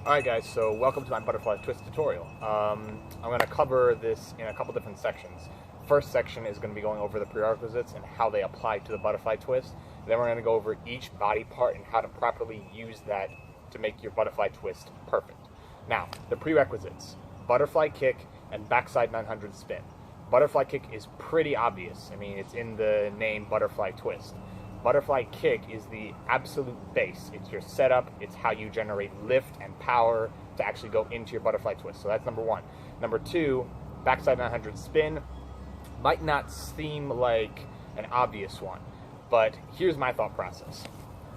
Alright guys, so welcome to my butterfly twist tutorial. I'm going to cover this in a couple different sections. First section is going to be going over the prerequisites and how they apply to the butterfly twist. Then we're going to go over each body part and how to properly use that to make your butterfly twist perfect. Now, the prerequisites: butterfly kick and backside 900 spin. Butterfly kick is pretty obvious. I mean, it's in the name butterfly twist. Butterfly kick is the absolute base. It's your setup. It's how you generate lift and power to actually go into your butterfly twist. So that's number one. Number two, backside 900 spin. Might not seem like an obvious one, but here's my thought process.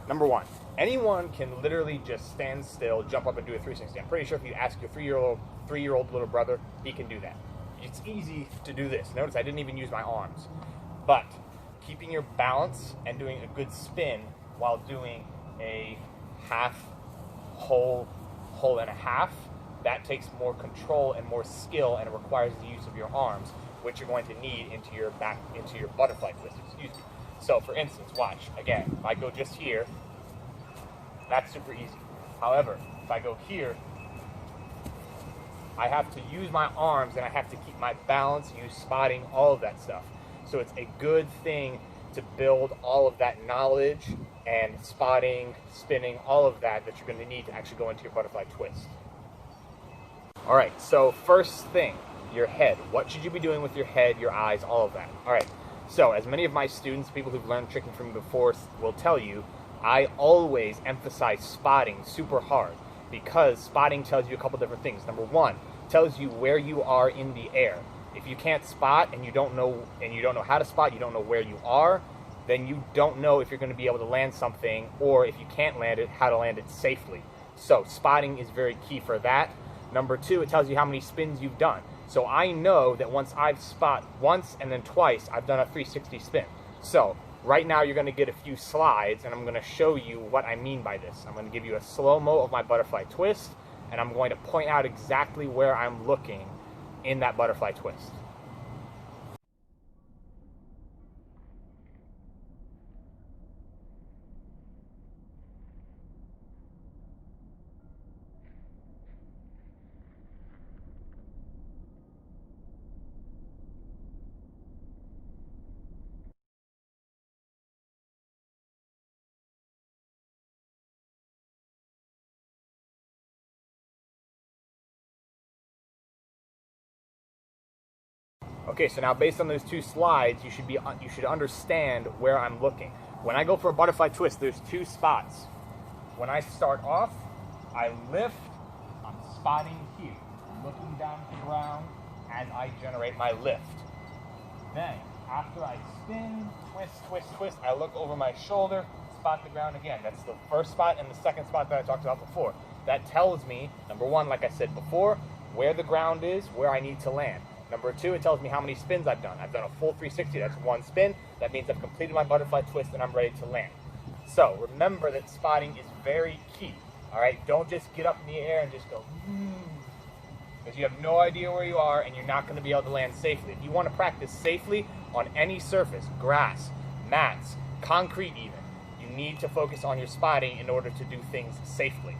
Number one, anyone can literally just stand still, jump up and do a 360. I'm pretty sure if you ask your three-year-old little brother, he can do that. It's easy to do this. Notice I didn't even use my arms. But keeping your balance and doing a good spin while doing a whole and a half, that takes more control and more skill, and it requires the use of your arms, which you're going to need into your butterfly twist, excuse me. So for instance, watch, again, if I go just here, that's super easy. However, if I go here, I have to use my arms and I have to keep my balance, use spotting, all of that stuff. So it's a good thing to build all of that knowledge and spotting, spinning, all of that you're going to need to actually go into your butterfly twist. Alright, so first thing, your head. What should you be doing with your head, your eyes, all of that? Alright, so as many of my students, people who've learned tricking from me before, will tell you, I always emphasize spotting super hard, because spotting tells you a couple different things. Number one, tells you where you are in the air. If you can't spot and you don't know how to spot, you don't know where you are, then you don't know if you're going to be able to land something, or if you can't land it, how to land it safely. So spotting is very key for that. Number two, it tells you how many spins you've done. So I know that once I've spot once and then twice, I've done a 360 spin. So right now you're going to get a few slides, and I'm going to show you what I mean by this. I'm going to give you a slow-mo of my butterfly twist, and I'm going to point out exactly where I'm looking in that butterfly twist. Okay, so now based on those two slides, you should understand where I'm looking. When I go for a butterfly twist, there's two spots. When I start off, I lift, I'm spotting here, looking down at the ground as I generate my lift. Then, after I spin, twist, I look over my shoulder, spot the ground again. That's the first spot and the second spot that I talked about before. That tells me, number one, like I said before, where the ground is, where I need to land. Number two, it tells me how many spins I've done. I've done a full 360, that's one spin. That means I've completed my butterfly twist and I'm ready to land. So remember that spotting is very key. Alright, don't just get up in the air and just go, because you have no idea where you are and you're not going to be able to land safely. If you want to practice safely on any surface, grass, mats, concrete even, you need to focus on your spotting in order to do things safely.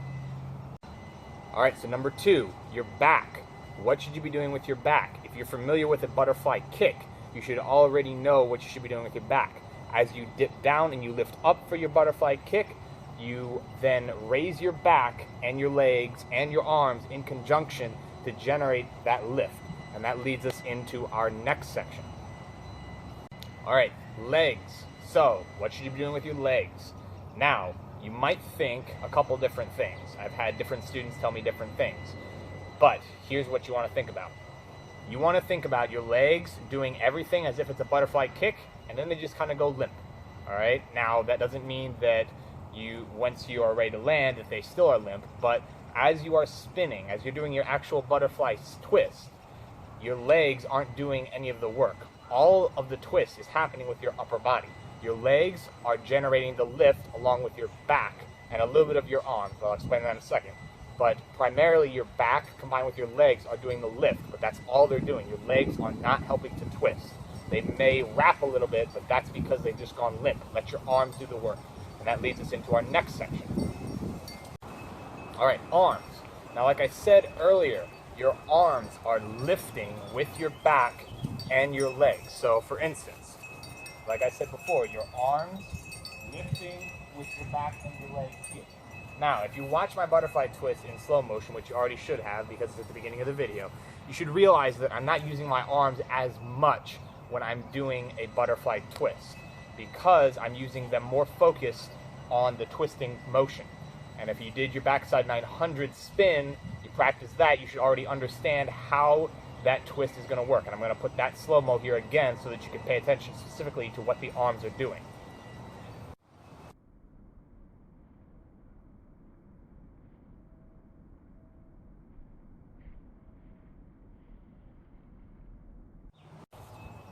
Alright, so number two, your back. What should you be doing with your back? If you're familiar with a butterfly kick, you should already know what you should be doing with your back. As you dip down and you lift up for your butterfly kick, you then raise your back and your legs and your arms in conjunction to generate that lift. And that leads us into our next section. Alright, legs. So, what should you be doing with your legs? Now, you might think a couple different things. I've had different students tell me different things. But here's what you want to think about. You want to think about your legs doing everything as if it's a butterfly kick, and then they just kind of go limp. Alright? Now, that doesn't mean that once you are ready to land, that they still are limp, but as you are spinning, as you're doing your actual butterfly twist, your legs aren't doing any of the work. All of the twist is happening with your upper body. Your legs are generating the lift along with your back and a little bit of your arms. I'll explain that in a second. But primarily your back combined with your legs are doing the lift, but that's all they're doing. Your legs are not helping to twist. They may wrap a little bit, but that's because they've just gone limp. Let your arms do the work. And that leads us into our next section. All right, arms. Now, like I said earlier, your arms are lifting with your back and your legs. So for instance, like I said before, your arms lifting with your back and your legs here. Now, if you watch my butterfly twist in slow motion, which you already should have because it's at the beginning of the video, you should realize that I'm not using my arms as much when I'm doing a butterfly twist because I'm using them more focused on the twisting motion. And if you did your backside 900 spin, you practice that, you should already understand how that twist is going to work. And I'm going to put that slow-mo here again so that you can pay attention specifically to what the arms are doing.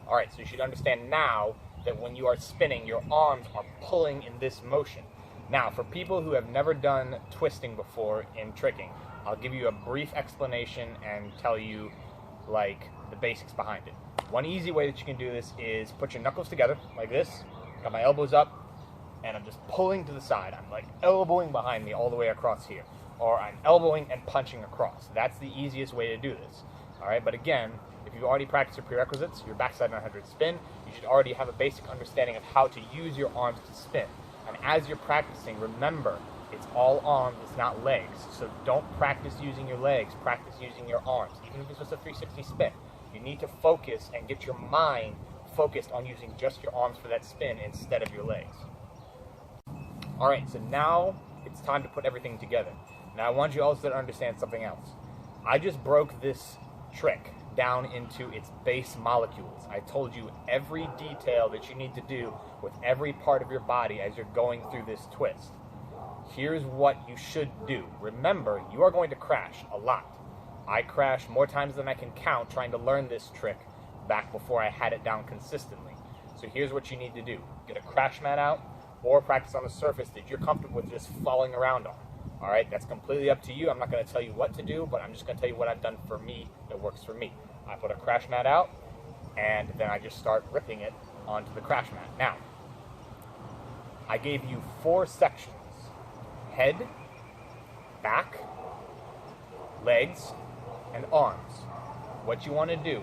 Alright, so you should understand now that when you are spinning, your arms are pulling in this motion. Now, for people who have never done twisting before in tricking, I'll give you a brief explanation and tell you, like, the basics behind it. One easy way that you can do this is put your knuckles together, like this, got my elbows up, and I'm just pulling to the side. I'm, like, elbowing behind me all the way across here. Or I'm elbowing and punching across. That's the easiest way to do this. Alright, but again, if you've already practiced your prerequisites, your backside 900 spin, you should already have a basic understanding of how to use your arms to spin. And as you're practicing, remember, it's all arms, it's not legs. So don't practice using your legs, practice using your arms. Even if it's just a 360 spin, you need to focus and get your mind focused on using just your arms for that spin instead of your legs. Alright, so now it's time to put everything together. Now I want you also to understand something else. I just broke this trick down into its base molecules. I told you every detail that you need to do with every part of your body as you're going through this twist. Here's what you should do. Remember, you are going to crash a lot. I crashed more times than I can count trying to learn this trick back before I had it down consistently. So here's what you need to do. Get a crash mat out or practice on a surface that you're comfortable with just falling around on. Alright, that's completely up to you. I'm not going to tell you what to do, but I'm just going to tell you what I've done for me that works for me. I put a crash mat out, and then I just start ripping it onto the crash mat. Now, I gave you 4 sections. Head, back, legs, and arms. What you want to do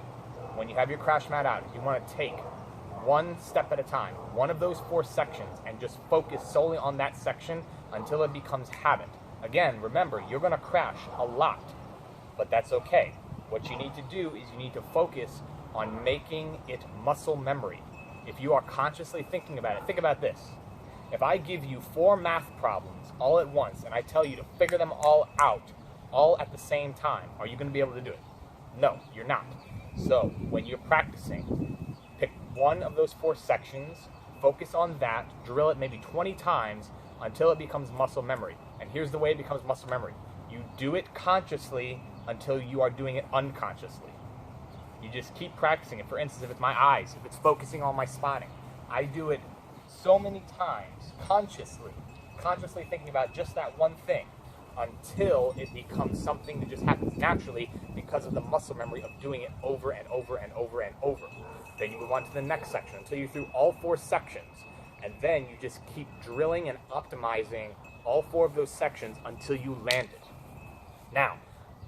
when you have your crash mat out is you want to take one step at a time, one of those 4 sections, and just focus solely on that section until it becomes habit. Again, remember, you're going to crash a lot, but that's okay. What you need to do is you need to focus on making it muscle memory. If you are consciously thinking about it, think about this. If I give you 4 math problems all at once and I tell you to figure them all out, all at the same time, are you going to be able to do it? No, you're not. So, when you're practicing, pick one of those 4 sections, focus on that, drill it maybe 20 times until it becomes muscle memory. And here's the way it becomes muscle memory. You do it consciously until you are doing it unconsciously. You just keep practicing it. For instance, if it's my eyes, if it's focusing on my spotting, I do it so many times consciously thinking about just that one thing until it becomes something that just happens naturally because of the muscle memory of doing it over and over and over and over. Then you move on to the next section until you're through all 4 sections. And then you just keep drilling and optimizing all 4 of those sections until you land it. Now,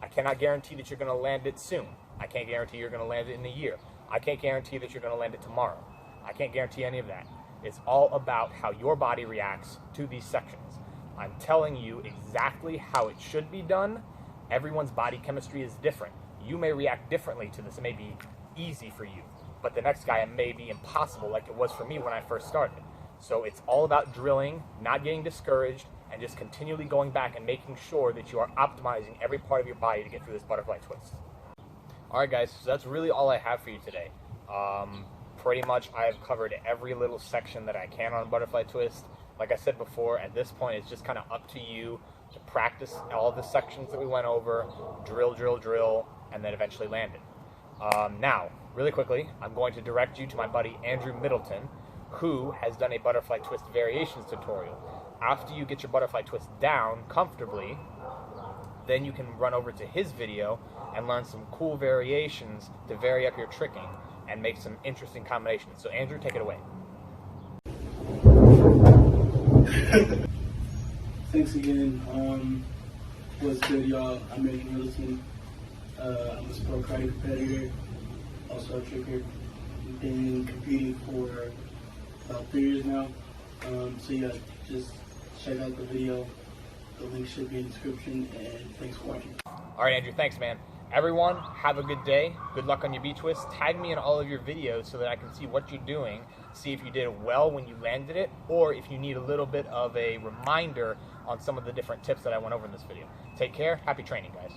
I cannot guarantee that you're going to land it soon. I can't guarantee you're going to land it in a year. I can't guarantee that you're going to land it tomorrow. I can't guarantee any of that. It's all about how your body reacts to these sections. I'm telling you exactly how it should be done. Everyone's body chemistry is different. You may react differently to this. It may be easy for you, but the next guy, it may be impossible like it was for me when I first started. So it's all about drilling, not getting discouraged, and just continually going back and making sure that you are optimizing every part of your body to get through this butterfly twist. Alright guys, so that's really all I have for you today. Pretty much I have covered every little section that I can on butterfly twist. Like I said before, at this point it's just kind of up to you to practice all the sections that we went over, drill, and then eventually land it. Now, really quickly, I'm going to direct you to my buddy Andrew Middleton, who has done a butterfly twist variations tutorial. After you get your butterfly twist down comfortably, then you can run over to his video and learn some cool variations to vary up your tricking and make some interesting combinations. So Andrew, take it away. Thanks again. What's good, y'all? I'm Andrew Middleton. I'm a sport karate competitor, also a trigger. Been competing for about 3 years now. So yeah, just check out the video. The link should be in the description, and thanks for watching. All right, Andrew, thanks, man. Everyone, have a good day. Good luck on your B-twist. Tag me in all of your videos so that I can see what you're doing, see if you did it well when you landed it, or if you need a little bit of a reminder on some of the different tips that I went over in this video. Take care. Happy training, guys.